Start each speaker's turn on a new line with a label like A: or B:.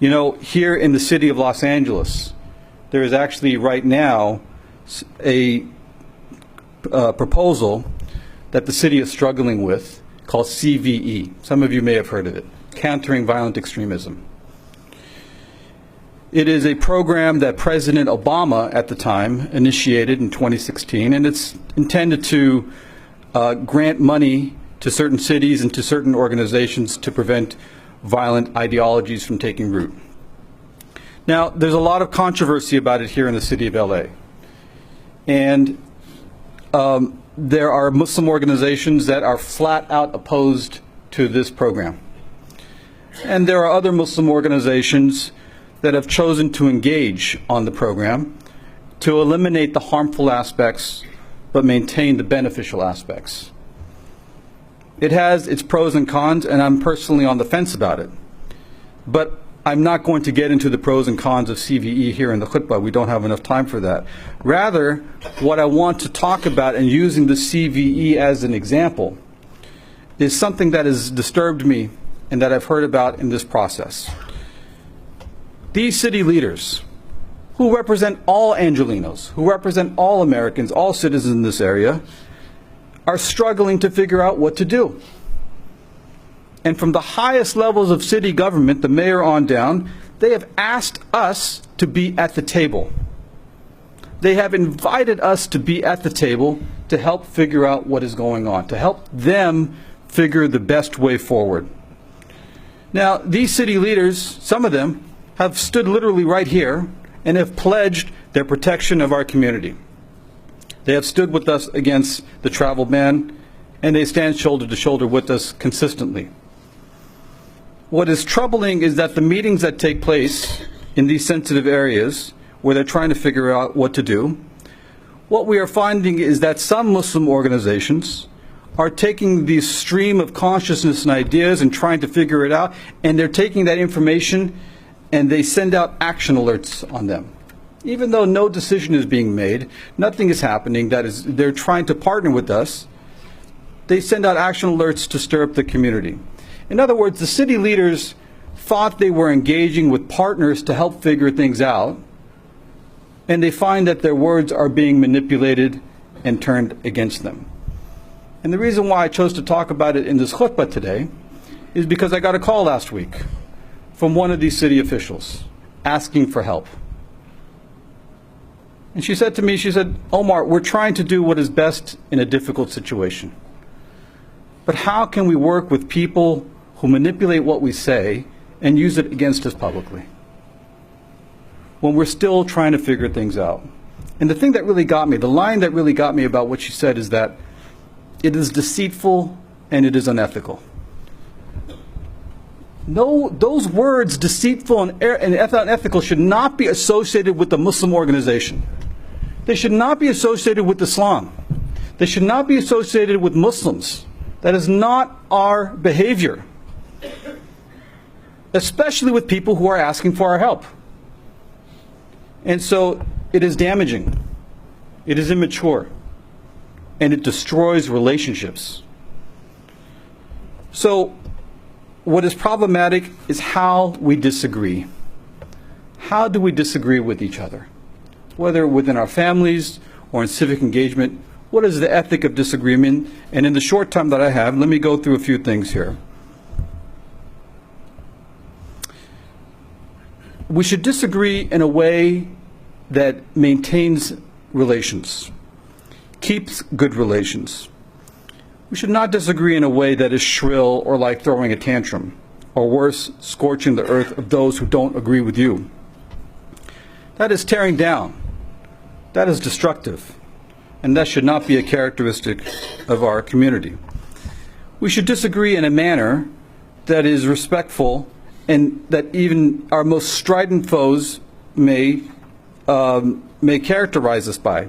A: You know, here in the city of Los Angeles, there is actually right now a proposal that the city is struggling with called CVE. Some of you may have heard of it, Countering Violent Extremism. It is a program that President Obama at the time initiated in 2016, and it's intended to grant money to certain cities and to certain organizations to prevent violent ideologies from taking root. Now, there's a lot of controversy about it here in the city of LA. And there are Muslim organizations that are flat out opposed to this program. And there are other Muslim organizations that have chosen to engage on the program to eliminate the harmful aspects but maintain the beneficial aspects. It has its pros and cons, and I'm personally on the fence about it. But I'm not going to get into the pros and cons of CVE here in the khutbah. We don't have enough time for that. Rather, what I want to talk about, and using the CVE as an example, is something that has disturbed me and that I've heard about in this process. These city leaders, who represent all Angelenos, who represent all Americans, all citizens in this area, are struggling to figure out what to do. And from the highest levels of city government, the mayor on down, they have asked us to be at the table. They have invited us to be at the table to help figure out what is going on, to help them figure the best way forward. Now, these city leaders, some of them, have stood literally right here and have pledged their protection of our community. They have stood with us against the travel ban, and they stand shoulder to shoulder with us consistently. What is troubling is that the meetings that take place in these sensitive areas, where they're trying to figure out what to do, what we are finding is that some Muslim organizations are taking the stream of consciousness and ideas and trying to figure it out, and they're taking that information and they send out action alerts on them. Even though no decision is being made, nothing is happening, they're trying to partner with us, they send out action alerts to stir up the community. In other words, the city leaders thought they were engaging with partners to help figure things out, and they find that their words are being manipulated and turned against them. And the reason why I chose to talk about it in this khutbah today is because I got a call last week from one of these city officials asking for help. And she said to me, she said, "Omar, we're trying to do what is best in a difficult situation. But how can we work with people who manipulate what we say and use it against us publicly when we're still trying to figure things out?" And the thing that really got me, the line that really got me about what she said is that it is deceitful and it is unethical. No, those words, deceitful and unethical, should not be associated with the Muslim organization. They should not be associated with Islam. They should not be associated with Muslims. That is not our behavior, especially with people who are asking for our help. And so it is damaging, it is immature, and it destroys relationships. So what is problematic is how we disagree. How do we disagree with each other? Whether within our families or in civic engagement, what is the ethic of disagreement? And in the short time that I have, let me go through a few things here. We should disagree in a way that maintains relations, keeps good relations. We should not disagree in a way that is shrill or like throwing a tantrum, or worse, scorching the earth of those who don't agree with you. That is tearing down. That is destructive. And that should not be a characteristic of our community. We should disagree in a manner that is respectful and that even our most strident foes may characterize us by.